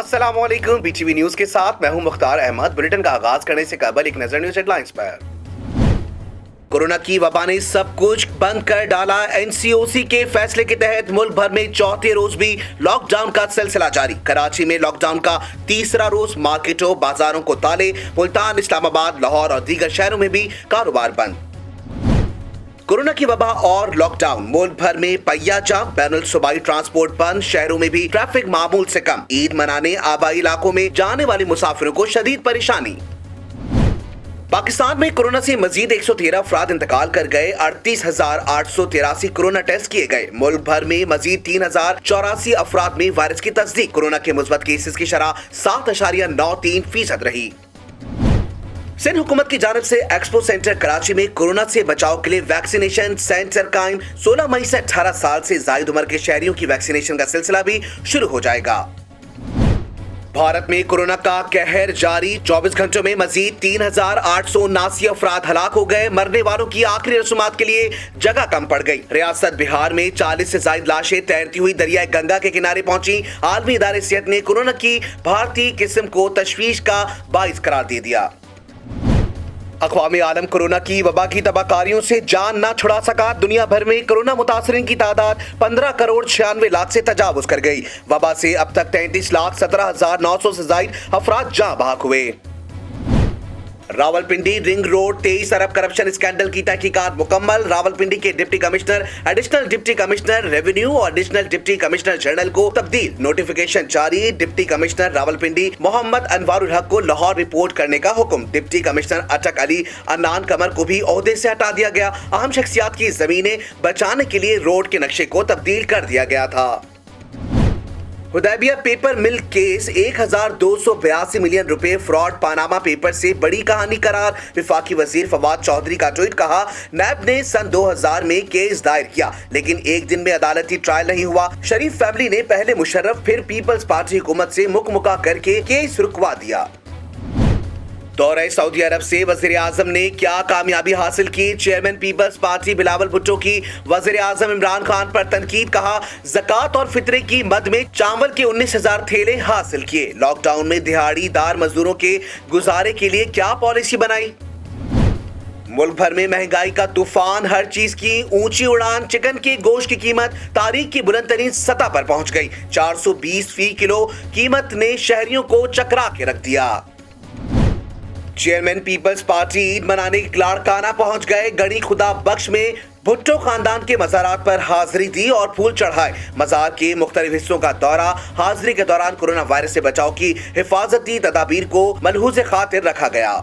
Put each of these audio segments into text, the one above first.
अस्सलाम वालेकुम। BTV news के साथ मैं हूं मुख्तार अहमद। बुलेटिन का आगाज करने से कबल एक नजर न्यूज हेडलाइंस पर। कोरोना की वबा ने सब कुछ बंद कर डाला। एनसीओसी के फैसले के तहत मुल्क भर में चौथे रोज भी लॉकडाउन का सिलसिला जारी। कराची में लॉकडाउन का तीसरा रोज, मार्केटों बाजारों को ताले। मुल्तान, इस्लामाबाद, लाहौर और दीगर शहरों में भी कारोबार बंद। कोरोना की वबा और लॉकडाउन, मुल्क भर में पहिया जाम, बैनुल सूबाई ट्रांसपोर्ट बंद, शहरों में भी ट्रैफिक मामूल से कम। ईद मनाने आबाई इलाकों में जाने वाले मुसाफिरों को शदीद परेशानी। पाकिस्तान में कोरोना से मजीद 113 अफराद इंतकाल कर गए। 38,883 कोरोना टेस्ट किए गए। मुल्क भर में मजीद 3,084 अफराद में वायरस की तस्दीक। कोरोना के मुस्बत केसेस की शरह 7.93% रही। सिंध हुकूमत की जानिब से एक्सपो सेंटर कराची में कोरोना से बचाव के लिए वैक्सीनेशन सेंटर कायम। 16 मई से 18 साल से जायद उम्र के शहरियों की वैक्सीनेशन का सिलसिला भी शुरू हो जाएगा। भारत में कोरोना का कहर जारी। 24 घंटों में मजीद 3,879 अफराद हलाक हो गए। मरने वालों की आखिरी रसूमात के लिए जगह कम पड़ गई। रियासत बिहार में 40 से ज्यादा लाशें तैरती हुई दरियाए गंगा के किनारे पहुंची। आलमी इदारे सेहत ने कोरोना की भारतीय किस्म को तशवीश का बाइस करार दे दिया। अक़वाम आलम कोरोना की वबा की तबाहकारियों से जान न छुड़ा सका। दुनिया भर में कोरोना मुतासरीन की तादाद 15 करोड़ 96 लाख से तजावुज कर गई। वबा से अब तक 33,17,900 से ज्यादा अफराद जाँ बहक हुए। रावलपिंडी रिंग रोड 23 अरब करप्शन स्कैंडल की तहकीकात मुकम्मल। रावलपिंडी के deputy commissioner, additional deputy commissioner revenue और एडिशनल डिप्टी कमिश्नर जनरल को तब्दील। नोटिफिकेशन जारी। डिप्टी कमिश्नर रावलपिंडी मोहम्मद अनवारुल हक को लाहौर रिपोर्ट करने का हुक्म। डिप्टी कमिश्नर अटक अली अन्नान कमर को भी ओहदे से हटा दिया गया। अहम शख्सियात की जमीनें बचाने के लिए रोड के नक्शे को तब्दील कर दिया गया था। Hudaibiya paper mill case 1,282 million रुपए फ्रॉड। पानामा पेपर से बड़ी कहानी करार। विफाकी वजीर फवाद चौधरी का ट्वीट। कहा, नैब ने सन 2000 में केस दायर किया लेकिन एक दिन में अदालती ट्रायल नहीं हुआ। शरीफ फैमिली ने पहले मुशर्रफ फिर पीपल्स पार्टी हुकूमत से मुकमुका करके केस रुकवा दिया। दौरे सऊदी अरब से वजीर आजम ने क्या कामयाबी हासिल की। चेयरमैन पीपल्स पार्टी बिलावल भुट्टो की वजीर आजम इमरान खान पर तनकीद। कहा, ज़कात और फितरे की मद में चावल के 19,000 थैले हासिल किए। लॉकडाउन में दिहाड़ीदार मजदूरों के गुजारे के लिए क्या पॉलिसी बनाई। मुल्क भर में महंगाई का तूफान, हर चीज की ऊंची उड़ान। चिकन के गोश्त की कीमत तारीख की बुलंद तरीन सतह पर पहुंच गई। 420 फी किलो कीमत ने शहरियों को चकरा के रख दिया। चेयरमैन पीपल्स पार्टी ईद मनाने लाड़काना पहुंच गए। गढ़ी खुदा बख्श में भुट्टो खानदान के मज़ारात पर हाजिरी दी और फूल चढ़ाए। मज़ार के मुख्तलिफ हिस्सों का दौरा। हाजिरी के दौरान कोरोना वायरस से बचाव की हिफाजती तदाबीर को मलहूज़े खातिर रखा गया।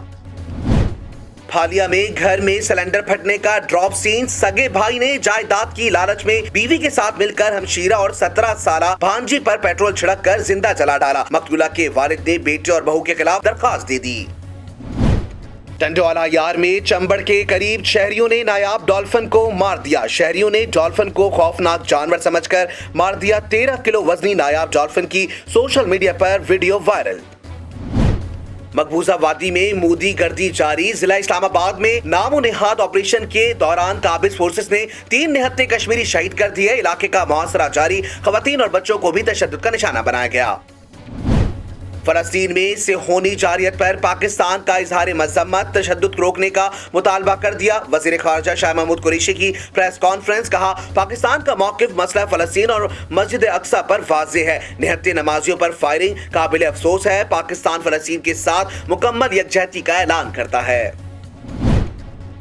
फालिया में घर में सिलेंडर फटने का ड्रॉप सीन। सगे भाई ने जायदाद की लालच में बीवी के साथ मिलकर हमशीरा और 17 साला भांजी पर पेट्रोल छिड़क कर जिंदा जला डाला। मकतूला के वालिद ने बेटे और बहू के खिलाफ दरखास्त दे दी। टंडोला यार में चंबड़ के करीब शहरियों ने नायाब डॉल्फिन को मार दिया। शहरियों ने डॉल्फिन को खौफनाक जानवर समझकर मार दिया। 13 किलो वजनी नायाब डॉल्फिन की सोशल मीडिया पर वीडियो वायरल। मकबूजा वादी में मोदी गर्दी जारी। जिला इस्लामाबाद में नामो निहाद ऑपरेशन के दौरान काबिज फोर्सेस ने 3 निहत्ते कश्मीरी शहीद कर दिए। इलाके का मुहासरा जारी। खवातीन और बच्चों को भी तशद्दुद का निशाना बनाया गया। फलस्तीन में सेहोनी जारियत पर पाकिस्तान का इजहार मजम्मत। तशद्दुद रोकने का मुतालबा कर दिया। वजीर खारजा शाह महमूद कुरैशी की प्रेस कॉन्फ्रेंस। कहा, पाकिस्तान का मौकिफ मसला फलस्तीन और मस्जिद अक्सा पर वाज़ेह है। निहत्ते नमाजियों पर फायरिंग काबिल अफसोस है। पाकिस्तान फलस्तीन के साथ मुकम्मल यकजहती का ऐलान करता है।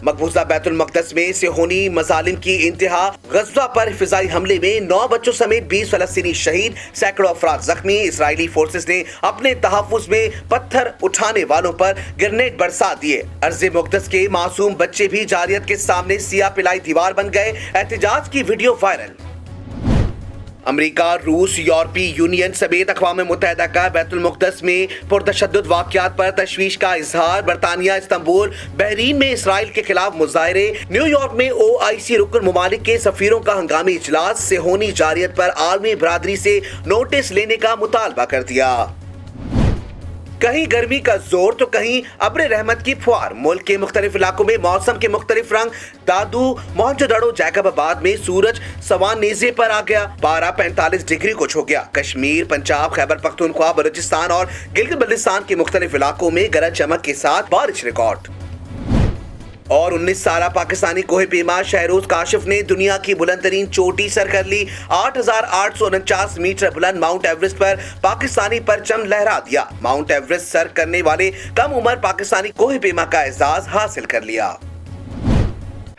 मकबूजा बैतुल मक़दस में सेहोनी मजालिम की इंतहा। गज़वा पर फिज़ाई हमले में 9 बच्चों समेत 20 फलस्तीनी शहीद, सैकड़ों अफराद जख्मी। इजरायली फोर्सेस ने अपने तहफ़्फ़ुज़ में पत्थर उठाने वालों पर ग्रेनेड बरसा दिए। अर्ज़े मुक़द्दस के मासूम बच्चे भी जारियत के सामने सिया पिलाई दीवार बन गए। एहतजाज की वीडियो वायरल। अमेरिका, रूस, यूरोपीय यूनियन समेत अक़वाम मुत्तहिदा का बैतुल मुक़द्दस में पुरतशद्दुद वाक़यात पर तशवीश का इजहार। बरतानिया, इस्तांबुल, बहरीन में इसराइल के खिलाफ मुज़ाहरे। न्यूयॉर्क में OIC रुकन मुमालिक के सफ़ीरों का हंगामी इजलास। सेहोनी जारियत पर आलमी बरादरी से नोटिस लेने का मुतालबा कर दिया। कहीं गर्मी का जोर तो कहीं अब्र रहमत की फुहार। मुल्क के मुख्तलिफ इलाकों में मौसम के मुख्तलिफ रंग। दादू, मोहनजोदड़ो, जैकबाबाद में सूरज सवान नेज़े पर आ गया। 12:45 डिग्री को छू गया। कश्मीर, पंजाब, खैबर पख्तूनख्वा, बलूचिस्तान और गिलगित बल्तिस्तान के मुख्तलिफ इलाकों में गरज चमक के साथ बारिश रिकॉर्ड। और 19 साला पाकिस्तानी कोहे पेमा शहरोज काशिफ ने दुनिया की बुलंद तरीन चोटी सर कर ली। 8,849 मीटर बुलंद माउंट एवरेस्ट पर पाकिस्तानी परचम लहरा दिया। माउंट एवरेस्ट सर करने वाले कम उम्र पाकिस्तानी कोहे पेमा का एजाज हासिल कर लिया।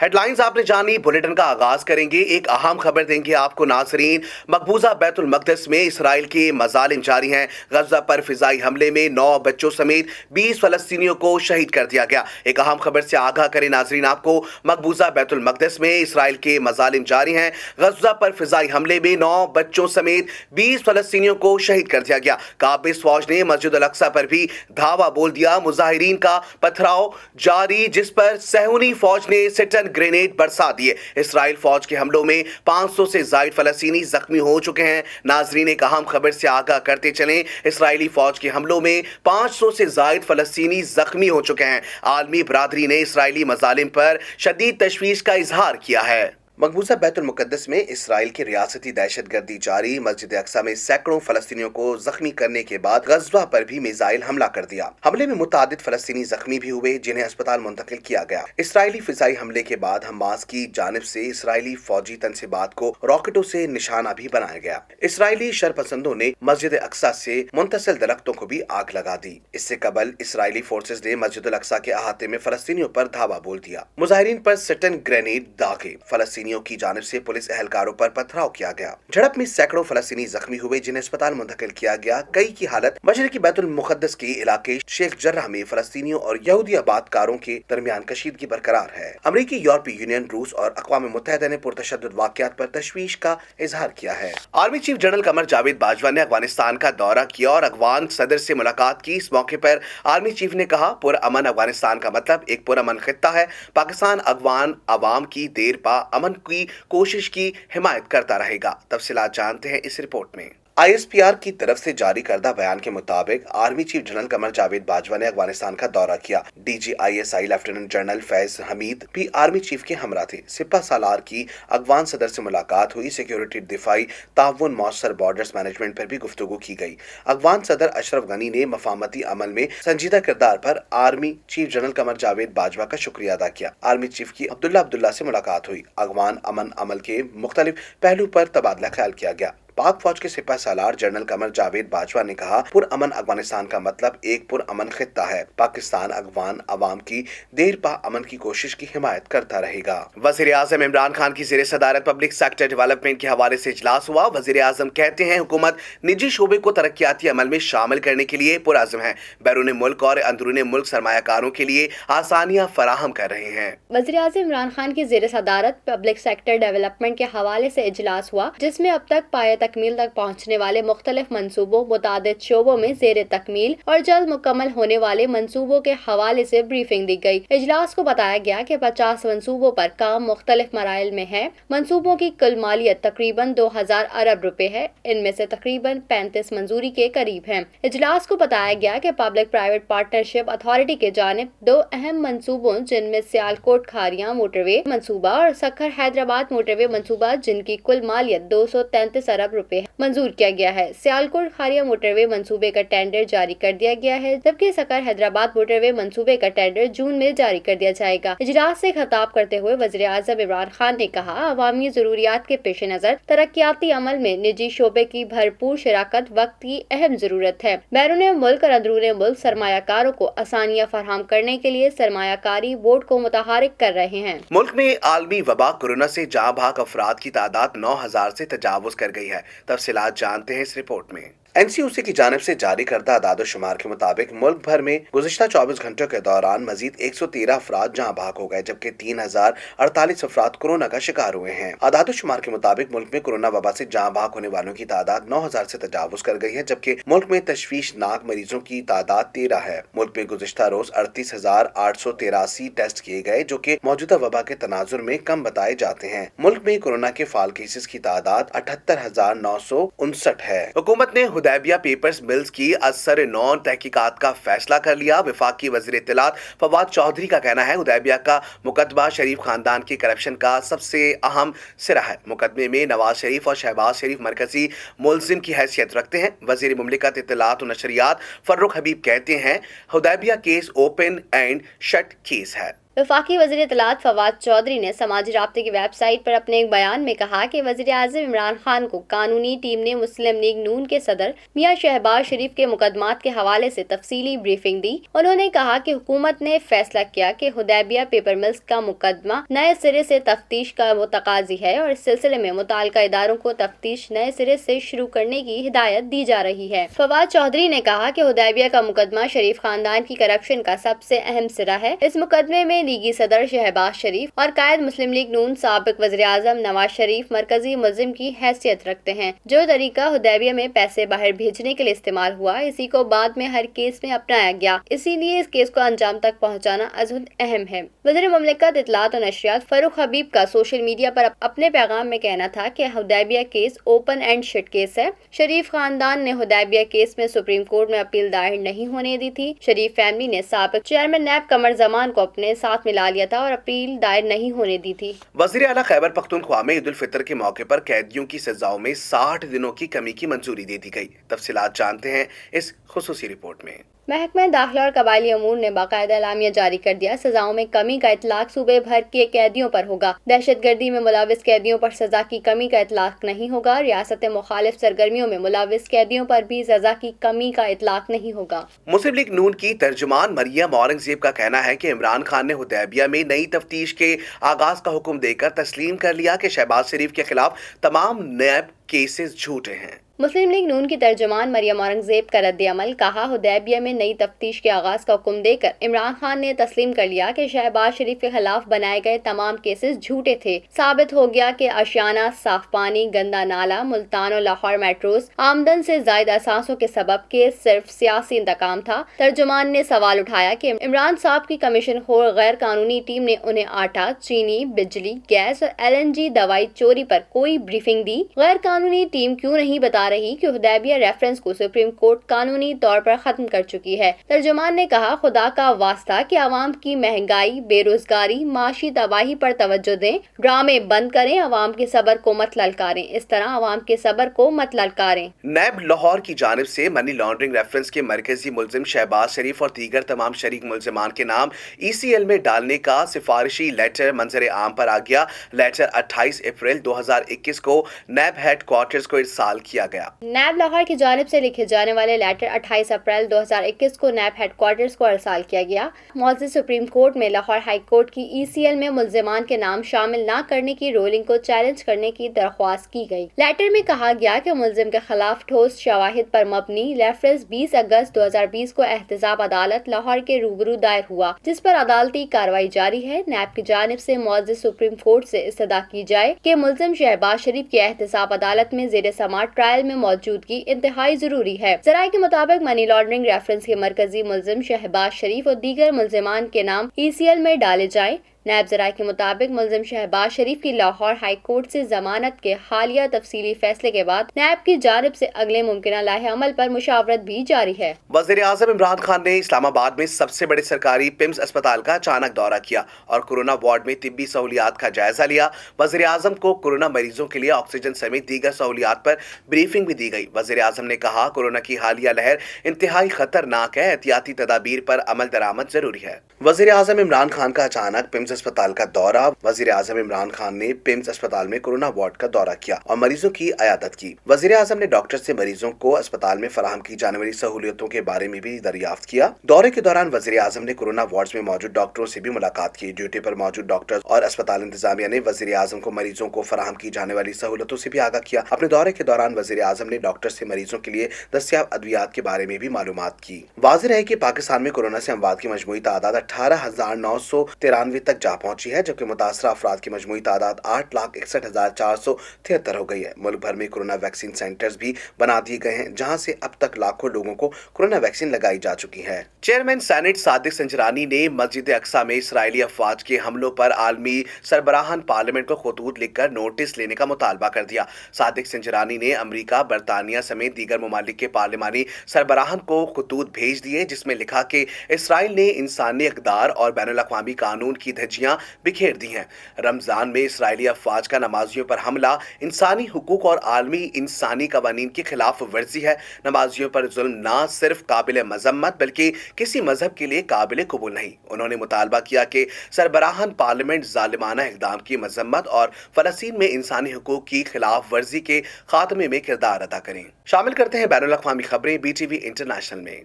हेडलाइंस आपने जानी। बुलेटिन का आगाज करेंगे एक अहम खबर देंगे आपको नाजरीन। मकबूजा बैतुल मक़दस में इसराइल के मजालिम जारी हैं। गजा पर फिजाई हमले में 9 बच्चों समेत 20 फलस्तीनियों को शहीद कर दिया गया। एक अहम खबर से आगाह करें नाजरीन आपको। मकबूजा बैतुल मक़दस में इसराइल के मजालिम जारी हैं। गजा पर फिजाई हमले में 9 बच्चों समेत 20 फलस्तीनियों को शहीद कर दिया गया। काबिज फौज ने मस्जिद अल अक्सा पर भी धावा बोल दिया। मुजाहिरीन का पथराव जारी, जिस पर सहूनी फौज ने सिटन ग्रेनेड बरसा दिए। इसराइल फौज के हमलों में 500 से ज्यादा फलस्तीनी जख्मी हो चुके हैं। नाजरीन एक अहम खबर से आगाह करते चलें। इसराइली फौज के हमलों में 500 से ज्यादा फलस्तीनी जख्मी हो चुके हैं। आलमी बरादरी ने इसराइली मजालिम पर शदीद तशवीश का इजहार किया है। मकबूजा बैतुल मुक़द्दस में इसराइल की रियासती दहशतगर्दी जारी। मस्जिद अक्सा में सैकड़ों फलस्तीनियों को जख्मी करने के बाद गज़वा पर भी मिसाइल हमला कर दिया। हमले में मुतादिद फलस्तीनी जख्मी भी हुए, जिन्हें अस्पताल मुंतकिल किया गया। इसराइली फिजाई हमले के बाद हमास की जानिब से इसराइली फौजी तनसीबात को रॉकेटों से निशाना भी बनाया गया। इसराइली शरपसंदों ने मस्जिद अक्सा से मुंतसिल दरख्तों को भी आग लगा दी। इससे कबल इसराइली फोर्सेज ने मस्जिद अक्सा के अहाते में फलस्तीनियों पर धावा बोल दिया। मुजाहिरीन पर सटन ग्रेनेड दागे। फलस्तीनी की जानिब से पुलिस एहलकारों पर पथराव किया गया। झड़प में सैकड़ों फलस्तीनी जख्मी हुए, जिन्हें अस्पताल मुंतकिल किया गया। कई की हालत मशरिकी बैतुल मुक़द्दस के इलाके शेख जर्राह में फलस्तीनियों और यहूदी आबादकारों के दरमियान कशीदगी बरकरार है। अमरीकी, यूरोपीय यूनियन, रूस और अक़वाम मुत्तहिदा ने पुरतशद्दुद वाक़यात पर तशवीश का इजहार किया है। Army chief general Qamar Javed Bajwa ने अफगानिस्तान का दौरा किया और अफगान सदर से मुलाकात की। इस मौके पर आर्मी चीफ ने कहा, पुरअमन अफगानिस्तान का मतलब एक पुरअमन खित्ता है। पाकिस्तान अफगान अवाम की देर पा अमन की कोशिश की हिमायत करता रहेगा। तफसीलात जानते हैं इस रिपोर्ट में। ISPR की तरफ से जारी करदा बयान के मुताबिक army chief general Qamar Javed Bajwa ने अफगानिस्तान का दौरा किया। DGISI lieutenant general Faiz Hamid भी आर्मी चीफ के हमरा थे। सिपा सालार की अफगान सदर से मुलाकात हुई। सिक्योरिटी, दिफाई ताउन, मौसर बॉर्डर्स मैनेजमेंट पर भी गुफ्तगू की गई। अफगान सदर अशरफ गनी ने मफामती अमल में संजीदा किरदार पर army chief general Qamar Javed Bajwa का शुक्रिया अदा किया। आर्मी चीफ की अब्दुल्ला से मुलाकात हुई। अफगान अमन अमल के मुख्तलिफ पहलू पर तबादला ख्याल किया गया। पाक फौज के सिपा सालार जनरल कमर जावेद बाजवा ने कहा, पुरअमन अफगानिस्तान का मतलब एक पुरअमन खित्ता है। पाकिस्तान अफगान अवाम की देर पा अमन की कोशिश की हिमायत करता रहेगा। वज़ीर आज़म इमरान खान की ज़ेर सदारत पब्लिक सेक्टर डेवलपमेंट के हवाले से इजलास हुआ। वज़ीर आज़म कहते हैं, हुकूमत निजी शोबे को तरक्याती अमल में शामिल करने के लिए पुरअज़्म है। बैरून मुल्क और अंदरून मुल्क सरमायाकारों के लिए आसानियाँ फराहम कर रहे हैं। वज़ीर आज़म इमरान खान की ज़ेर सदारत पब्लिक सेक्टर डेवलपमेंट के हवाले से इजलास हुआ, जिसमें अब तक पाया तकमील तक पहुँचने वाले मुख्तलिफ मंसूबों, मुतादिद शोबों में ज़ेर तकमील और जल्द मुकम्मल होने वाले मंसूबों के हवाले से ब्रीफिंग दी गई। इजलास को बताया गया कि 50 मंसूबों पर काम मुख्तलिफ मराइल में है। मंसूबों की कुल मालियत तकरीबन 2000 अरब रुपए है। इनमें से तकरीबन 35 मंजूरी के करीब हैं। इजलास को बताया गया कि पब्लिक प्राइवेट पार्टनरशिप अथॉरिटी के जानिब 2 अहम मंसूबों, जिनमें सियालकोट खारियां मोटरवे मंसूबा और सखर हैदराबाद मोटरवे मंसूबा, जिनकी कुल मालियत 233 अरब रुपए मंजूर किया गया है। सियालकोट खारिया मोटरवे मंसूबे का टेंडर जारी कर दिया गया है, जबकि सकर हैदराबाद मोटरवे मंसूबे का टेंडर जून में जारी कर दिया जाएगा। इजलास से खिताब करते हुए वज़ीर आज़म इमरान खान ने कहा, अवामी जरूरियात के पेश नज़र तरक्याती अमल में निजी शोबे की भरपूर शराकत वक्त की अहम जरूरत है। बैरून मुल्क और अंदरून मुल्क सरमायाकारों को आसानियाँ फराहम करने के लिए सरमायाकारी बोर्ड को मुतहरिक कर रहे हैं। मुल्क में आलमी वबा कोरोना से जाँ भाग अफराद की तादाद 9000 से तजावुज कर गई है। तफसीलात जानते हैं इस रिपोर्ट में। NCOC की जानिब से जारी करदा आदाद-ओ-शुमार के मुताबिक मुल्क भर में गुज़िश्ता 24 घंटों के दौरान मजीद 113 अफराद जहाँ भाग हो गए, जबकि 3048 अफराद कोरोना का शिकार हुए हैं। आदाद-ओ-शुमार के मुताबिक मुल्क में कोरोना वबा से जहाँ भाग होने वालों की तादाद 9000 से तजावुज कर गई है, जबकि मुल्क में तशवीशनाक मरीजों की तादाद 13 है। मुल्क में गुज़िश्ता रोज 38,883 टेस्ट किए गए, जो कि मौजूदा वबा के तनाजुर में कम बताए जाते हैं। मुल्क में कोरोना के फाल केसेस की तादाद 78,959 है। हुकूमत ने हुदैबिया पेपर्स मिल्स की असर नौन तहकीकात का फैसला कर लिया। वफाकी वज़ीर इत्तलात फवाद चौधरी का कहना है हुदैबिया का मुकदमा शरीफ खानदान की करप्शन का सबसे अहम सिरा है। मुकदमे में नवाज शरीफ और शहबाज शरीफ मरकजी मुलजिम की हैसियत रखते हैं। वज़ीर मुमलिकत इत्तलात और नशरियात फर्रुख हबीब कहते हैं Hudaibiya case open and shut case है। वफाकी वज़ीर इत्तलात फवाद चौधरी ने समाजी राब्ते की वेबसाइट पर अपने एक बयान में कहा कि वज़ीर आज़म इमरान खान को कानूनी टीम ने मुस्लिम लीग नून के सदर मियां शहबाज शरीफ के मुकदमात के हवाले से तफसीली ब्रीफिंग दी। उन्होंने कहा कि हुकूमत ने फैसला किया कि हुदैबिया पेपर मिल्स का मुकदमा नए सिरे से तफ्तीश का मुतकाजी है और इस सिलसिले में मुताल्लिका इदारों को तफ्तीश नए सिरे से शुरू करने की हिदायत दी जा रही है। फवाद चौधरी ने कहा कि हुदैबिया का मुकदमा शरीफ खानदान की करप्शन का सबसे अहम सिरा है। इस मुकदमे में लीगी सदर शहबाज शरीफ और कायद मुस्लिम लीग नून साबिक वज़ीर आज़म नवाज शरीफ मरकजी मुलजिम की हैसियत रखते हैं। जो तरीका हुदैबिया में पैसे बाहर भेजने के लिए इस्तेमाल हुआ, इसी को बाद में हर केस में अपनाया गया, इसीलिए इस केस को अंजाम तक पहुंचाना अज़हुद अहम है। वज़ीर मुमलिकत इत्तलात और नशरियात फर्रुख हबीब का सोशल मीडिया पर अपने पैगाम में कहना था कि Hudaibiya case open and shut case है। शरीफ खानदान ने हुदैबिया केस में सुप्रीम कोर्ट में अपील दायर नहीं होने दी थी। शरीफ फैमिली ने साबिक चेयरमैन नैब कमर जमान को अपने साथ मिला लिया था और अपील दायर नहीं होने दी थी। वज़ीर आला खैबर पख्तूनख्वा में ईद उल फितर के मौके पर कैदियों की सजाओं में 60 दिनों की कमी की मंजूरी दे दी गई। तफसीलात जानते हैं इस खुसूसी रिपोर्ट में। महकमा दाखिला और कबायली अमूर ने बाकायदा एलामिया जारी कर दिया। सजाओं में कमी का इतलाक सूबे भर के कैदियों पर होगा। दहशतगर्दी में मुलविस कैदियों पर सजा की कमी का इतलाक नहीं होगा। रियासत मुखालिफ सरगर्मियों में मुलविस कैदियों पर भी सजा की कमी का इतलाक नहीं होगा। मुस्लिम लीग नून की तर्जुमान मरियम औरंगजेब का कहना है कि इमरान खान ने हुदैबिया में नई तफ्तीश के आगाज का हुक्म देकर तस्लीम कर लिया कि शहबाज शरीफ के खिलाफ तमाम नैब केसेस झूठे हैं। मुस्लिम लीग नून की तर्जुमान मरियम औरंगजेब का रद्द अमल कहा हुदैबिया में नई तफ्तीश के आगाज का हुक्म देकर इमरान खान ने तस्लीम कर लिया कि शहबाज शरीफ के खिलाफ बनाए गए तमाम केसेस झूठे थे। साबित हो गया कि आशियाना, साफ पानी, गंदा नाला, मुल्तान और लाहौर मेट्रोज आमदन से जायद असासों के सबब के सिर्फ सियासी इंतकाम था। तर्जुमान ने सवाल उठाया कि इमरान साहब की कमीशन खोर गैर कानूनी टीम ने उन्हें आटा, चीनी, बिजली, गैस और LNG दवाई चोरी पर कोई ब्रीफिंग दी। गैर कानूनी टीम क्यों नहीं बता रही कि हुदैबिया रेफरेंस को सुप्रीम कोर्ट कानूनी तौर पर खत्म कर चुकी है। तर्जुमान ने कहा खुदा का वास्ता कि आवाम की महंगाई, बेरोजगारी, माशी तबाही पर तवज्जो दें, ड्रामे बंद करें, आवाम के सब्र को मत ललकारें। इस तरह आवाम के सब्र को मत ललकारें। नैब लाहौर की जानिब से मनी लॉन्ड्रिंग रेफरेंस के मरकजी मुलजिम शहबाज शरीफ और दीगर तमाम शरीक मुलजिमान के नाम ECL में डालने का सिफारिशी लेटर मंजर आम पर आ गया। लेटर 28 अप्रैल 2021 को नैब हेड क्वार्टर्स को इरसाल किया गया। नैब लाहौर की जानिब से लिखे जाने वाले लेटर 28 अप्रैल 2021 को नैब हेडक्वार्टर्स को अरसाल किया गया। मौजूद सुप्रीम कोर्ट में लाहौर हाई कोर्ट की ECL में मुलजिमान के नाम शामिल न करने की रूलिंग को चैलेंज करने की दरख्वास्त की गई। लेटर में कहा गया कि मुलजिम के खिलाफ ठोस शवाहिद पर मबनी रेफरेंस 20 अगस्त 2020 को एहतसाब अदालत लाहौर के रूबरू दायर हुआ, जिस पर अदालती कार्रवाई जारी है। नैब की जानिब से मौजूद सुप्रीम कोर्ट से इस्तदा की जाए कि मुलजिम शहबाज शरीफ की एहतसाब अदालत में जेर समाअत ट्रायल में मौजूदगी इंतहाई जरूरी है। ज़राए के मुताबिक मनी लॉन्ड्रिंग रेफरेंस के मरकजी मुलजिम शहबाज शरीफ और दीगर मुलजिमान के नाम ECL में डाले जाए। नैब ज़राए के मुताबिक मुलजिम शहबाज शरीफ की लाहौर हाई कोर्ट से जमानत के हालिया तफसीली फैसले के बाद नैब की जानिब से अगले मुमकिन लाहे अमल पर मुशावरत भी जारी है। वज़ीर आज़म इमरान खान ने इस्लामाबाद में सबसे बड़े सरकारी पिम्स अस्पताल का अचानक दौरा किया और कोरोना वार्ड में तिब्बी सहूलियात का जायजा लिया। वज़ीर आज़म को कोरोना मरीजों के लिए ऑक्सीजन समेत दीगर सहूलियात पर ब्रीफिंग भी दी गई। वज़ीर आज़म ने कहा कोरोना की हालिया लहर इंतहाई खतरनाक है, एहतियाती तदाबीर पर अमल दरामद जरूरी है। वज़ीर आज़म इमरान खान का अचानक पिम्स अस्पताल का दौरा। वज़ीर आज़म इमरान खान ने पिम्स अस्पताल में कोरोना वार्ड का दौरा किया और मरीजों की अयादत की। वज़ीर आज़म ने डॉक्टर से मरीजों को अस्पताल में फराहम की जाने वाली सहूलियतों के बारे में भी दरियाफ्त किया। दौरे के दौरान वज़ीर आज़म ने कोरोना वार्ड्स में मौजूद डॉक्टरों से भी मुलाकात की। ड्यूटी पर मौजूद डॉक्टर्स और अस्पताल इंतजामिया ने वज़ीर आज़म को मरीजों को फराहम की जाने वाली सहूलतों से भी आगाह किया। अपने दौरे के दौरान वज़ीर आज़म ने डॉक्टर से मरीजों के लिए दस्तयाब अद्वियात के बारे में भी मालूमात की। वाज़ेह है कि पाकिस्तान में कोरोना से अमवात की मजमूई तादाद 18,993 तक तक जा पहुंची है, जबकि मुतासरा अफराद की मजमूई तादाद 8,61,473 हो गई है। मुल्क भर में कोरोना वैक्सीन सेंटर्स भी बना दिए गए हैं, जहां से अब तक लाखों लोगों को कोरोना वैक्सीन लगाई जा चुकी है। चेयरमैन सेनेट सादिक संजरानी ने मस्जिद अक्सा में इसराइली अफवाज के हमलों पर आलमी सरबराहान पार्लियामेंट को खतूत लिखकर नोटिस लेने का मुतालबा कर दिया। सादिक संजरानी ने अमेरिका, बरतानिया समेत दीगर ममालिक के पार्लिमानी सरबराहान को खतूत भेज दिए, जिसमें लिखा कि इसराइल ने इंसानी इक़दार और बैनुल-अक़वामी कानून की धज्जियां बिखेर दी हैं। रमजान में इसराइली अफवाज का नमाजियों पर हमला इंसानी हुकूक और आलमी इंसानी कवानीन की खिलाफ वर्जी है। नमाजियों पर जुल्म ना सिर्फ काबिल मजम्मत बल्कि किसी मजहब के लिए काबिल कबूल नहीं। उन्होंने मुतालबा किया कि सरबराहान पार्लियामेंट जालिमाना इक़दाम की मजम्मत और फ़लस्तीन में इंसानी हुकूक की खिलाफ वर्जी के खात्मे में किरदार अदा करें। शामिल करते हैं बैनुल-अक़वामी खबरें BTV इंटरनेशनल में।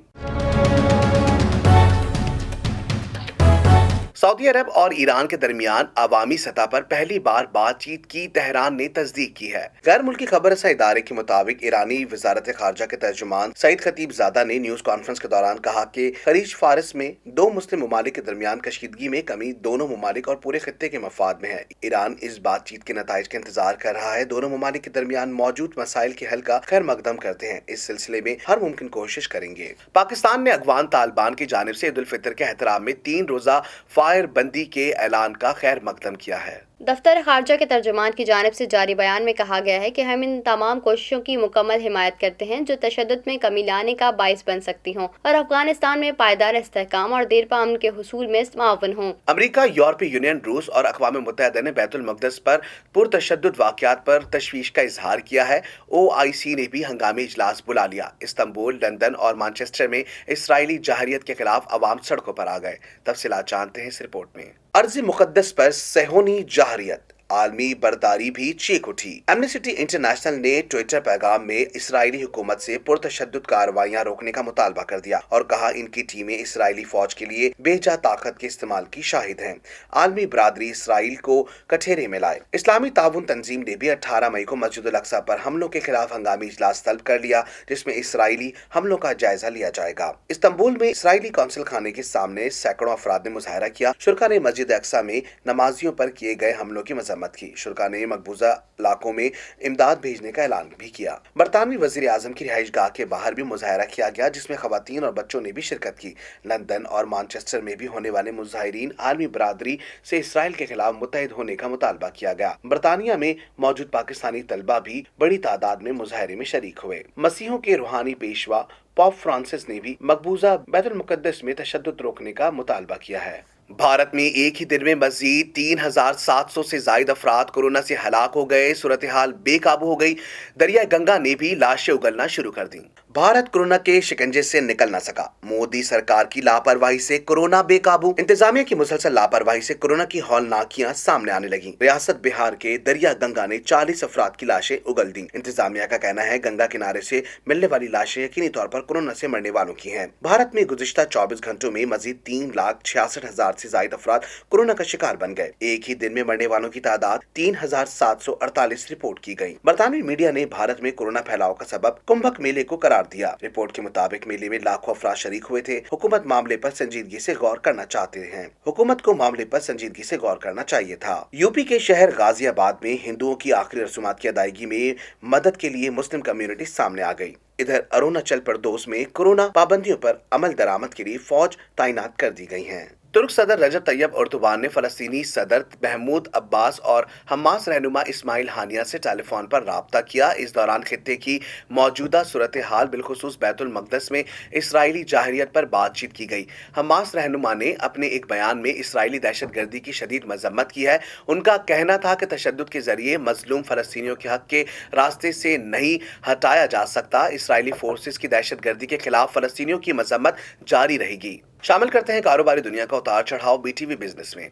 सऊदी अरब और ईरान के दरमियान अवामी सतह पर पहली बार बातचीत की तेहरान ने तस्दीक की है। गैर मुल्की खबर रसा इदारे के मुताबिक ईरानी वजारत खारजा के तर्जुमान सईद खतीबजादा ने न्यूज कॉन्फ्रेंस के दौरान कहा कि खलीज फारिस में दो मुस्लिम ममालिक के दरमियान कशीदगी में कमी दोनों ममालिक और पूरे खित्ते के मफाद में है। ईरान इस बातचीत के नताइज का इंतजार कर रहा है। दोनों ममालिक के दरमियान मौजूद मसाइल के हल का खैर मकदम करते हैं। इस सिलसिले में हर मुमकिन कोशिश करेंगे। पाकिस्तान ने अगवान तालिबान की जानिब से ईद उल फितर के एहतराम में 3 रोजा फायर बंदी के ऐलान का खैर मकदम किया है। दफ्तर खारजा के तर्जुमान की जानिब से जारी बयान में कहा गया है कि हम इन तमाम कोशिशों की मुकम्मल हिमायत करते हैं जो तशद्दुद में कमी लाने का बाइस बन सकती हों और अफगानिस्तान में पायदार इस्तेहकाम और देरपा अमन के हुसूल में मुआवन हों। अमरीका, यूरोपीय यूनियन, रूस और अक़वाम मुत्तहिदा ने बैतुल मक़दस पर पुरतशद्दुद वाक़यात पर तशवीश का इजहार किया है। OIC ने भी हंगामी इजलास बुला लिया। इस्तांबुल, लंदन और मैनचेस्टर में इसराइली जहरियत के खिलाफ अवाम सड़कों पर आ गए। तफसीलात जानते हैं इस रिपोर्ट में। अर्ज़ मुक़द्दस पर सेहोनी जहरियत, आलमी बरदारी भी चीख उठी। एमनेस्टी इंटरनेशनल ने ट्विटर पैगाम में इसराइली हुकूमत से पुरतशद्दुद कार्रवाइयां रोकने का मुतालबा कर दिया और कहा इनकी टीमें इसराइली फौज के लिए बेजा ताकत के इस्तेमाल की शाहिद हैं। आलमी बरादरी इसराइल को कठेरे में लाए। इस्लामी ताउन तंजीम ने भी 18 मई को मस्जिद अल अक्सा पर हमलों के खिलाफ हंगामी इजलास तलब कर लिया, जिसमें इसराइली हमलों का जायजा लिया जाएगा। इस्तांबुल में इसराइली कौंसिल खाने के सामने सैकड़ों अफराद ने मुजाहरा किया। शुरा ने मस्जिद अक्सा में नमाजियों पर किए गए हमलों की मजम्मत की। शुरा ने मकबूजा इलाकों में इमदाद भेजने का ऐलान भी किया। बरतानवी वजीर आजम की रिहाइशगाह के बाहर भी मुजाहरा किया गया, जिसमें खवातीन और बच्चों ने भी शिरकत की। लंदन और मैनचेस्टर में भी होने वाले मुजाहिरीन आलमी बरादरी से इसराइल के खिलाफ मुत्तहिद होने का मुतालबा किया गया। बरतानिया में मौजूद पाकिस्तानी तलबा भी बड़ी तादाद में मुजाहरे में शरीक हुए। मसीहों के रूहानी पेशवा पोप फ्रांसिस ने भी मकबूजा बैतुल मुक़द्दस में तशद्दुद रोकने का मुतालबा किया है। भारत में एक ही दिन में मजीद 3,700 से जायद अफराद कोरोना से हलाक हो गए। सूरत हाल बेकाबू हो गई। दरिया गंगा ने भी लाशें उगलना शुरू कर दी। भारत कोरोना के शिकंजे से निकल न सका। मोदी सरकार की लापरवाही से कोरोना बेकाबू। इंतजामिया की मुसलसल लापरवाही से कोरोना की हौलनाकियां सामने आने लगी। रियासत बिहार के दरिया गंगा ने 40 अफराद की लाशें उगल दी। इंतजामिया का कहना है गंगा किनारे से मिलने वाली लाशें यकीनी तौर पर कोरोना से मरने वालों की हैं। भारत में गुज़िश्ता 24 घंटों में मजीद 3,66,000 से ज्यादा अफराद कोरोना का शिकार बन गए। एक ही दिन में मरने वालों की तादाद 3,748 रिपोर्ट की गई। बरतानवी मीडिया ने भारत में कोरोना फैलाव का सबब कुंभक मेले को करार दिया। रिपोर्ट के मुताबिक मेले में लाखों अफराद शरीक हुए थे। हुकूमत मामले पर संजीदगी से गौर करना चाहते हैं। हुकूमत को मामले पर संजीदगी से गौर करना चाहिए था। यूपी के शहर गाजियाबाद में हिंदुओं की आखिरी रसूमात की अदायगी में मदद के लिए मुस्लिम कम्युनिटी सामने आ गई। इधर अरुणाचल प्रदेश में कोरोना पाबंदियों पर अमल दरामद के लिए फौज तैनात कर दी गई है। तुर्क सदर रजब तैयब एर्दोगान ने फलस्तीनी सदर महमूद अब्बास और हमास रहनुमा इस्माइल हानिया से टेलीफोन पर राब्ता किया। इस दौरान खित्ते की मौजूदा सूरत हाल बिलखुसूस बैतुल मक़दस में इसराइली जाहिरियत पर बातचीत की गई। हमास रहनुमा ने अपने एक बयान में इसराइली दहशतगर्दी की शदीद मजम्मत की है। उनका कहना था कि तशद्दुद के जरिए मजलूम फलस्तीनियों के हक के रास्ते से नहीं हटाया जा सकता। इसराइली फोर्सेस की दहशतगर्दी के खिलाफ फलस्तीनियों की मजम्मत जारी रहेगी। शामिल करते हैं कारोबारी दुनिया का उतार चढ़ाव BTV बिजनेस में।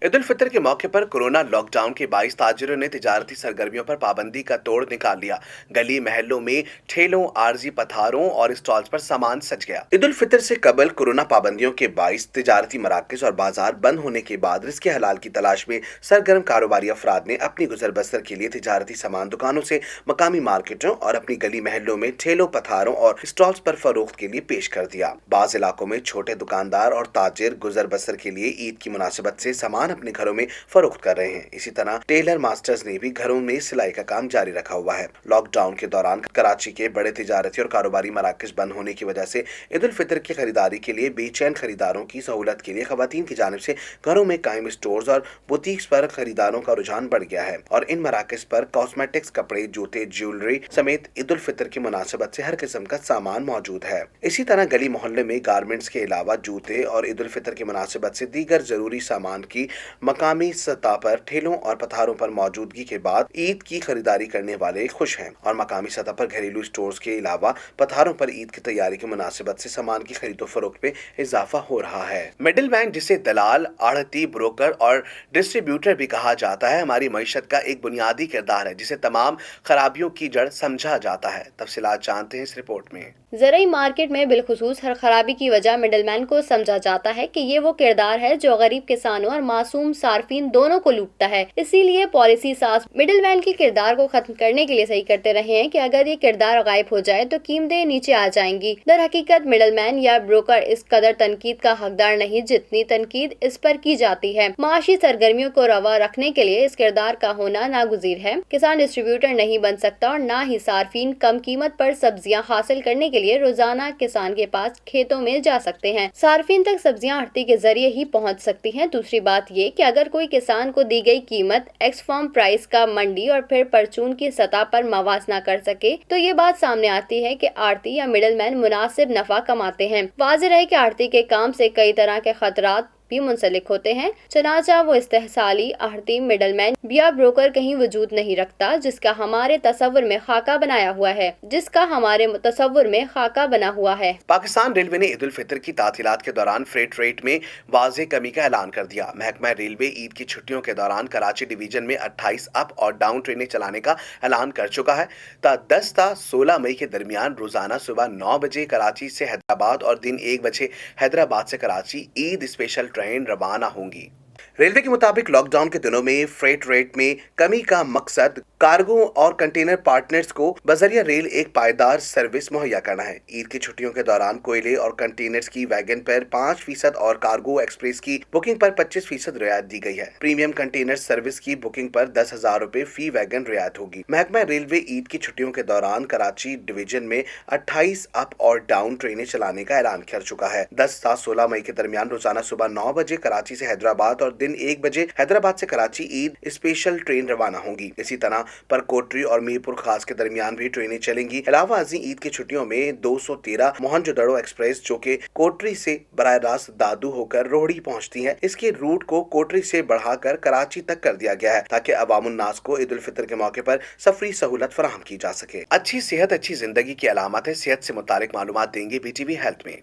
ईद उल फितर के मौके पर कोरोना लॉकडाउन के 22 ताजिरों ने तिजारती सरगर्मियों पर पाबंदी का तोड़ निकाल लिया। गली महलों में ठेलों, आरजी पथारों और स्टॉल्स पर सामान सज गया। ईद उल फितर से कबल कोरोना पाबंदियों के 22 तिजारती मराकज और बाजार बंद होने के बाद रिज़्क़े हलाल की तलाश में सरगर्म कारोबारी अफराद ने अपनी गुजर बसर के लिए तिजारती सामान दुकानों से मकामी मार्केटों और अपनी गली महलों में ठेलों, पथारों और स्टॉल्स पर फरोख्त के लिए पेश कर दिया। बाज़ इलाकों में छोटे दुकानदार और ताजिर गुजर बसर के लिए ईद की मुनासिबत से सामान अपने घरों में फरोख्त कर रहे हैं। इसी तरह टेलर मास्टर्स ने भी घरों में सिलाई का काम जारी रखा हुआ है। लॉकडाउन के दौरान कराची के बड़े तिजारती और कारोबारी मराकज बंद होने की वजह से ईद उल फितर की खरीदारी के लिए बेचैन खरीदारों की सहूलत के लिए खवातीन की जानिब से घरों में कायम स्टोर्स और बुटीक्स पर खरीदारों का रुझान बढ़ गया है और इन मराकज पर कॉस्मेटिक्स, कपड़े, जूते, ज्वेलरी समेत ईद उल फितर की मुनासिबत से हर किस्म का सामान मौजूद है। इसी तरह गली मोहल्ले में गारमेंट्स के अलावा जूते और ईद उल फितर की मुनासिबत से दीगर जरूरी सामान की मकामी सतह पर ठेलों और पथारों पर मौजूदगी के बाद ईद की खरीदारी करने वाले खुश हैं और मकामी सतह पर घरेलू स्टोर्स के अलावा पथारों पर ईद की तैयारी की मुनासिबत से सामान की खरीदो फरोख्त में इजाफा हो रहा है। मिडिल मैन, जिसे दलाल, आढ़ती, ब्रोकर और डिस्ट्रीब्यूटर भी कहा जाता है, हमारी मईशत का एक बुनियादी किरदार है जिसे तमाम खराबियों की जड़ समझा जाता है। तफसीलात जानते हैं इस रिपोर्ट में। ज़राई मार्केट में बिलखुसूस हर खराबी की वजह मिडलमैन को समझा जाता है कि ये वो किरदार है जो गरीब किसानों और मासूम सार्फिन दोनों को लूटता है। इसीलिए पॉलिसी साज मिडलमैन के किरदार को खत्म करने के लिए सही करते रहे हैं कि अगर ये किरदार गायब हो जाए तो कीमतें नीचे आ जाएंगी। दर हकीकत मिडलमैन या ब्रोकर इस कदर तनकीद का हकदार नहीं जितनी तनकीद इस पर की जाती है। माशी सरगर्मियों को रवा रखने के लिए इस किरदार का होना नागुज़ीर है। किसान डिस्ट्रीब्यूटर नहीं बन सकता और न ही सार्फिन कम कीमत पर सब्जियां हासिल करने के लिए रोजाना किसान के पास खेतों में जा सकते हैं। सार्फिन तक सब्जियां आढ़ती के जरिए ही पहुंच सकती हैं। दूसरी बात ये कि अगर कोई किसान को दी गई कीमत एक्स फॉर्म प्राइस का मंडी और फिर परचून की सतह पर मवाजना कर सके तो ये बात सामने आती है कि आढ़ती या मिडलमैन मुनासिब नफा कमाते हैं। वाज़ेह है कि आढ़ती के काम से कई तरह के खतरात भी मुंसलिक होते हैं। चनाचा वो इस्तेहसाली, आढ़ती, मिडलमैन या ब्रोकर कहीं वजूद नहीं रखता जिसका हमारे तसव्वुर में खाका बनाया हुआ है। पाकिस्तान रेलवे ने ईद उल फितर की तातीलात के दौरान फ्रेट रेट में वाज़ेह कमी का ऐलान कर दिया। महकमा रेलवे ईद की छुट्टियों के दौरान कराची डिवीजन में 28 अप और डाउन ट्रेनें चलाने का ऐलान कर चुका है। 10 ता 16 मई के दरमियान रोजाना सुबह 9 बजे कराची से हैदराबाद और दिन 1 बजे हैदराबाद से कराची ईद स्पेशल ट्रेन रवाना होंगी। रेलवे के मुताबिक लॉकडाउन के दिनों में फ्रेट रेट में कमी का मकसद कार्गो और कंटेनर पार्टनर्स को बजरिया रेल एक पायदार सर्विस मुहैया करना है। ईद की छुट्टियों के दौरान कोयले और कंटेनर्स की वैगन पर 5% और कार्गो एक्सप्रेस की बुकिंग पर 25% रियायत दी गई है। प्रीमियम कंटेनर सर्विस की बुकिंग पर 10,000 रुपए फी वैगन रियायत होगी। महकमा रेलवे ईद की छुट्टियों के दौरान कराची डिवीजन में 28 अप और डाउन ट्रेनें चलाने का ऐलान कर चुका है। 10 ता 16 मई के दरमियान रोजाना सुबह 9 बजे कराची से हैदराबाद और दिन 1 बजे हैदराबाद से कराची ईद स्पेशल ट्रेन रवाना होंगी। इसी तरह पर कोटरी और मीरपुर खास के दरमियान भी ट्रेनें चलेंगी। अलावा अजी ईद की छुट्टियों में 213 मोहनजोदड़ो एक्सप्रेस जो कि कोटरी से बराह रास्त दादू होकर रोहड़ी पहुंचती है, इसके रूट को कोटरी से बढ़ाकर कराची तक कर दिया गया है ताकि अवामुन नास को ईद उल फितर के मौके पर सफरी सहूलत फराहम की जा सके। अच्छी सेहत अच्छी जिंदगी की अलामत है। सेहत से मुतालिक मालूमात देंगे बीटीवी हेल्थ में।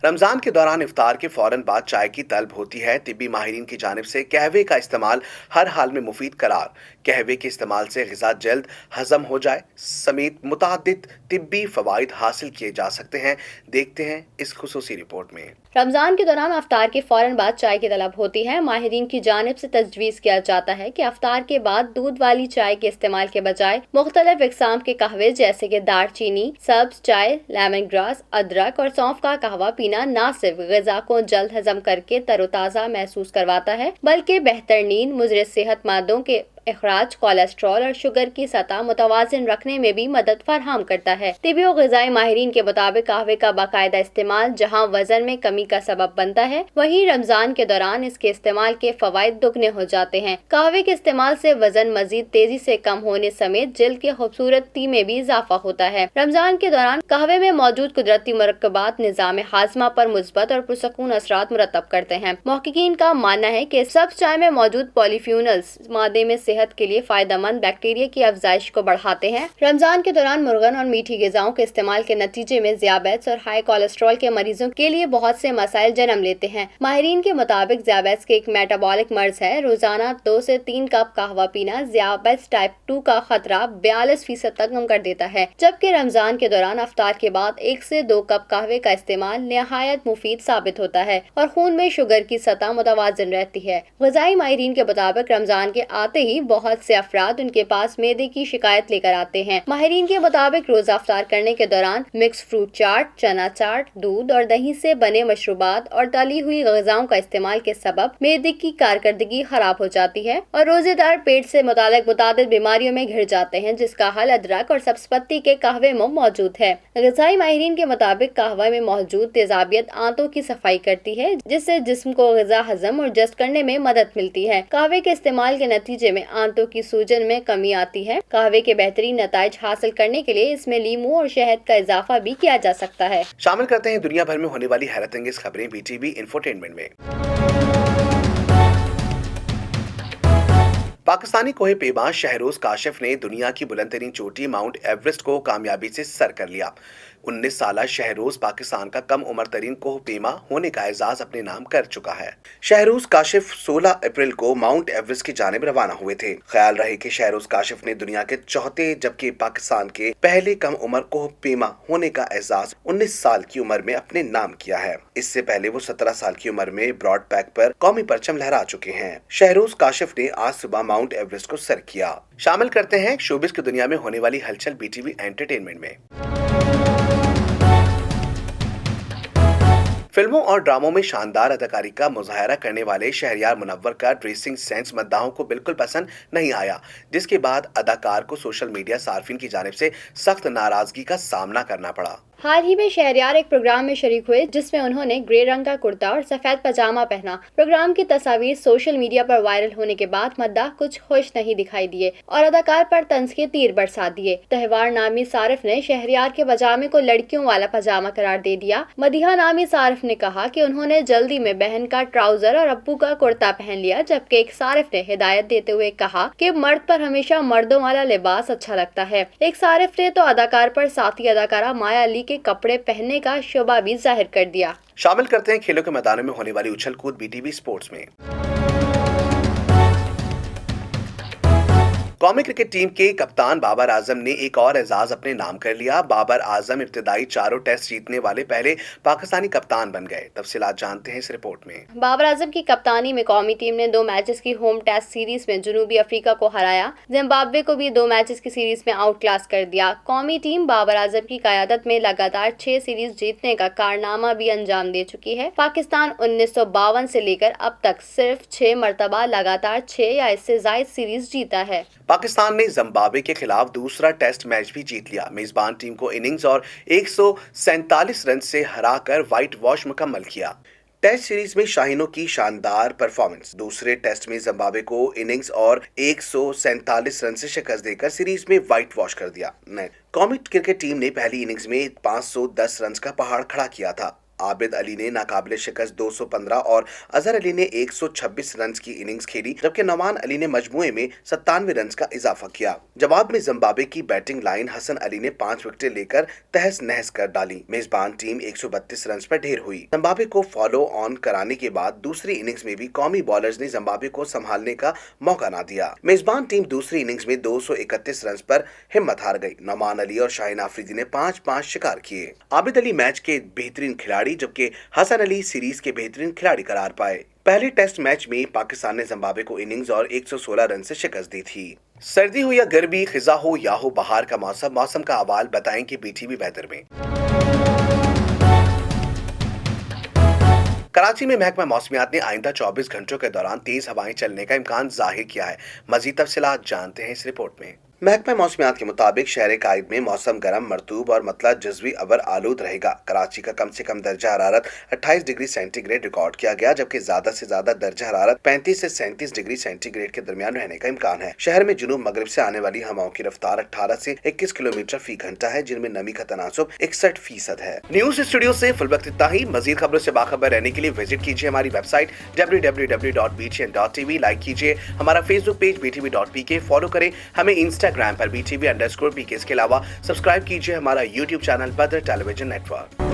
रमजान के दौरान इफ्तार के फौरन बाद चाय की तलब होती है। तिब्बी माहिरीन की जानिब से कहवे का इस्तेमाल हर हाल में मुफीद करार। कहवे के इस्तेमाल से ग़िज़ा जल्द हजम हो जाए समेत मुतादिद तिब्बी फ़वाइद हासिल किए जा सकते हैं। देखते हैं इस खुसूसी रिपोर्ट में। रमजान के दौरान अफ्तार के फौरन बाद चाय की तलब होती है। माहिरीन की जानिब से तजवीज़ किया जाता है कि अफ्तार के बाद दूध वाली चाय के इस्तेमाल के बजाय मुख्तलिफ इक़साम के कहवे जैसे कि दारचीनी, सब्ज चाय, लेमन ग्रास, अदरक और सौंफ का कहवा पीना न सिर्फ ग़िज़ा को जल्द हजम करके तरोताज़ा महसूस करवाता है बल्कि बेहतर नींद, मुज़र सेहत मादों के इखराज, कोलेस्ट्रॉल और शुगर की सतह मुतवाज़िन रखने में भी मदद फराहम करता है। तिब्बी और ग़िज़ाई माहिरीन के मुताबिक कहवे का बाकायदा इस्तेमाल जहाँ वजन में कमी का सबब बनता है, वहीं रमजान के दौरान इसके इस्तेमाल के फवाइद दुगने हो जाते हैं। कहवे के इस्तेमाल से वजन मजीद तेजी से कम होने समेत जिल्द की खूबसूरती में भी इजाफा होता है। रमजान के दौरान कहवे में मौजूद कुदरती मुरक्कबात निज़ाम हाज़मा पर मुस्बत और पुरसकून असरात मुरतब करते हैं। मुहक्किकीन का मानना है कि सब्ज़ चाय में मौजूद पॉलीफ्यूनल्स मादे में सेहत صحت کے لیے فائدہ مند بیکٹیریا کی افزائش کو بڑھاتے ہیں۔ رمضان کے دوران مرغن اور میٹھی غذاؤں کے استعمال کے نتیجے میں ذیابیطس اور ہائی کولیسٹرول کے مریضوں کے لیے بہت سے مسائل جنم لیتے ہیں۔ ماہرین کے مطابق ذیابیطس ایک میٹابولک مرض ہے۔ روزانہ 2 سے 3 کپ قہوہ پینا ذیابیطس ٹائپ 2 کا خطرہ 42% تک کم کر دیتا ہے، جبکہ رمضان کے دوران افطار کے بعد 1 سے 2 کپ قہوے کا استعمال نہایت مفید ثابت ہوتا ہے اور خون میں شوگر کی سطح متوازن رہتی ہے۔ غذائی ماہرین کے مطابق رمضان کے آتے ہی بہت سے افراد ان کے پاس معدے کی شکایت لے کر آتے ہیں۔ ماہرین کے مطابق روزہ افطار کرنے کے دوران مکس فروٹ چاٹ، چنا چاٹ، دودھ اور دہی سے بنے مشروبات اور تلی ہوئی غذاؤں کا استعمال کے سبب معدے کی کارکردگی خراب ہو جاتی ہے اور روزے دار پیٹ سے متعلق متعدد بیماریوں میں گھر جاتے ہیں، جس کا حل ادرک اور سبز پتی کے قہوے میں موجود ہے۔ غذائی ماہرین کے مطابق قہوہ میں موجود تیزابیت آنتوں کی صفائی کرتی ہے، جس سے جسم کو غذا ہضم اور جذب کرنے میں مدد ملتی ہے۔ قہوے کے استعمال کے نتیجے میں آنتوں کی سوجن میں کمی آتی ہے۔ قہوے کے بہترین نتائج حاصل کرنے کے لیے اس میں لیموں اور شہد کا اضافہ بھی کیا جا سکتا ہے۔ شامل کرتے ہیں دنیا بھر میں ہونے والی حیرت انگیز خبریں BTV انفوٹینمنٹ میں۔ پاکستانی کوہ پیما شہروز کاشف نے دنیا کی بلند ترین چوٹی ماؤنٹ ایورسٹ کو کامیابی سے سر کر لیا۔ 19 سالہ شہروز پاکستان کا کم عمر ترین کوہ پیما ہونے کا اعزاز اپنے نام کر چکا ہے۔ شہروز کاشف 16 اپریل کو ماؤنٹ ایورسٹ کی جانب روانہ ہوئے تھے۔ خیال رہے کہ شہروز کاشف نے دنیا کے چوتھے جبکہ پاکستان کے پہلے کم عمر کوہ پیما ہونے کا اعزاز 19 سال کی عمر میں اپنے نام کیا ہے۔ اس سے پہلے وہ 17 سال کی عمر میں براڈ پیک پر قومی پرچم لہرا چکے ہیں۔ شہروز کاشف نے آج صبح ماؤنٹ ایورسٹ کو سر کیا۔ شامل کرتے ہیں شوبز کی دنیا میں ہونے والی ہلچل BTV انٹرٹینمنٹ میں۔ فلموں اور ڈراموں میں شاندار اداکاری کا مظاہرہ کرنے والے شہریار منور کا ڈریسنگ سینس مداحوں کو بالکل پسند نہیں آیا، جس کے بعد اداکار کو سوشل میڈیا صارفین کی جانب سے سخت ناراضگی کا سامنا کرنا پڑا۔ حال ہی میں شہریار ایک پروگرام میں شریک ہوئے جس میں انہوں نے گرے رنگ کا کرتا اور سفید پاجامہ پہنا۔ پروگرام کی تصاویر سوشل میڈیا پر وائرل ہونے کے بعد مداح کچھ خوش نہیں دکھائی دیے اور اداکار پر طنز کے تیر برسا دیے۔ تہوار نامی صارف نے شہریار کے پاجامے کو لڑکیوں والا پاجامہ قرار دے دیا۔ مدیحہ نامی صارف نے کہا کہ انہوں نے جلدی میں بہن کا ٹراؤزر اور ابو کا کرتا پہن لیا، جبکہ ایک صارف نے ہدایت دیتے ہوئے کہا کہ مرد پر ہمیشہ مردوں والا لباس اچھا لگتا ہے۔ ایک صارف نے تو اداکار پر ساتھی اداکارہ مایا علی کے کپڑے پہننے کا شبہ بھی ظاہر کر دیا۔ شامل کرتے ہیں کھیلوں کے میدانوں میں ہونے والی اچھل کود BTV سپورٹس میں۔ قومی کرکٹ ٹیم کے کپتان بابر اعظم نے ایک اور اعزاز اپنے نام کر لیا۔ بابر اعظم ابتدائی چاروں ٹیسٹ جیتنے والے پہلے پاکستانی کپتان بن گئے۔ تفصیلات جانتے ہیں اس رپورٹ میں۔ بابر اعظم کی کپتانی میں قومی ٹیم نے 2 میچز کی ہوم ٹیسٹ سیریز میں جنوبی افریقہ کو ہرایا۔ زمبابوے کو بھی 2 میچز کی سیریز میں آؤٹ کلاس کر دیا۔ قومی ٹیم بابر اعظم کی قیادت میں لگاتار 6 سیریز جیتنے کا کارنامہ بھی انجام دے چکی ہے۔ پاکستان 1952 سے لے کر اب تک صرف 6 مرتبہ لگاتار 6 یا اس سے زائد سیریز جیتا ہے۔ پاکستان نے زمبابوے کے خلاف دوسرا ٹیسٹ میچ بھی جیت لیا۔ میزبان ٹیم کو اننگز اور 147 رن سے ہرا کر وائٹ واش مکمل کیا۔ ٹیسٹ سیریز میں شاہینوں کی شاندار پرفارمنس۔ دوسرے ٹیسٹ میں زمبابوے کو اننگز اور 147 رن سے شکست دے کر سیریز میں وائٹ واش کر دیا۔ قومی کرکٹ ٹیم نے پہلی اننگز میں 510 رنز کا پہاڑ کھڑا کیا تھا۔ عابد علی نے ناقابل شکست 215 اور اظہر علی نے 126 رنز کی اننگز کھیلی، جبکہ نعمان علی نے مجموعے میں 97 رنز کا اضافہ کیا۔ جواب میں زمبابوے کی بیٹنگ لائن حسن علی نے 5 وکٹیں لے کر تہس نہس کر ڈالی۔ میزبان ٹیم 132 رنز پر ڈھیر ہوئی۔ زمبابوے کو فالو آن کرانے کے بعد دوسری اننگز میں بھی قومی بالرز نے زمبابوے کو سنبھالنے کا موقع نہ دیا۔ میزبان ٹیم دوسری اننگز میں 231 رنز پر ہمت ہار گئی۔ نعمان علی اور شاہین آفریدی نے 5-5 شکار کیے۔ عابد علی میچ کے بہترین کھلاڑی جبکہ حسن علی سیریز کے بہترین کھلاڑی قرار پائے۔ پہلے ٹیسٹ میچ میں پاکستان نے زمبابوے کو اننگز اور 116 رن سے شکست دی تھی۔ سردی ہو یا گرمی، خزاں ہو یا ہو بہار کا موسم کا احوال بتائیں کہ BTV بہتر میں۔ کراچی میں محکمہ موسمیات نے آئندہ 24 گھنٹوں کے دوران تیز ہوائیں چلنے کا امکان ظاہر کیا ہے۔ مزید تفصیلات جانتے ہیں اس رپورٹ میں۔ महकमा मौसमियात के मुताबिक शहर कायद में मौसम गर्म, मरतूब और मतला जज्वी अबर आलूद रहेगा। कराची का कम से कम दर्जा हरारत 28 डिग्री सेंटीग्रेड रिकॉर्ड किया गया, जबकि ज्यादा से ज्यादा दर्जा हरारत 35 से 37 डिग्री सेंटीग्रेड के दरमियान रहने का इम्कान है। शहर में जुनूब मगरिब से आने वाली हवाओं की रफ्तार 18 से 21 किलोमीटर फी घंटा है, जिनमें नमी का तनासुब 61% है। न्यूज स्टूडियो से फिल वक्त इतना ही। मजीद खबरों से बाखबर रहने के लिए विजिट कीजिए हमारी वेबसाइट www.btn.tv, लाइक कीजिए हमारा फेसबुक पेज btv.pk, फॉलो करें हमें इंस्टाग्राम पर btv_pk। इसके अलावा सब्सक्राइब कीजिए हमारा YouTube channel Badr television network.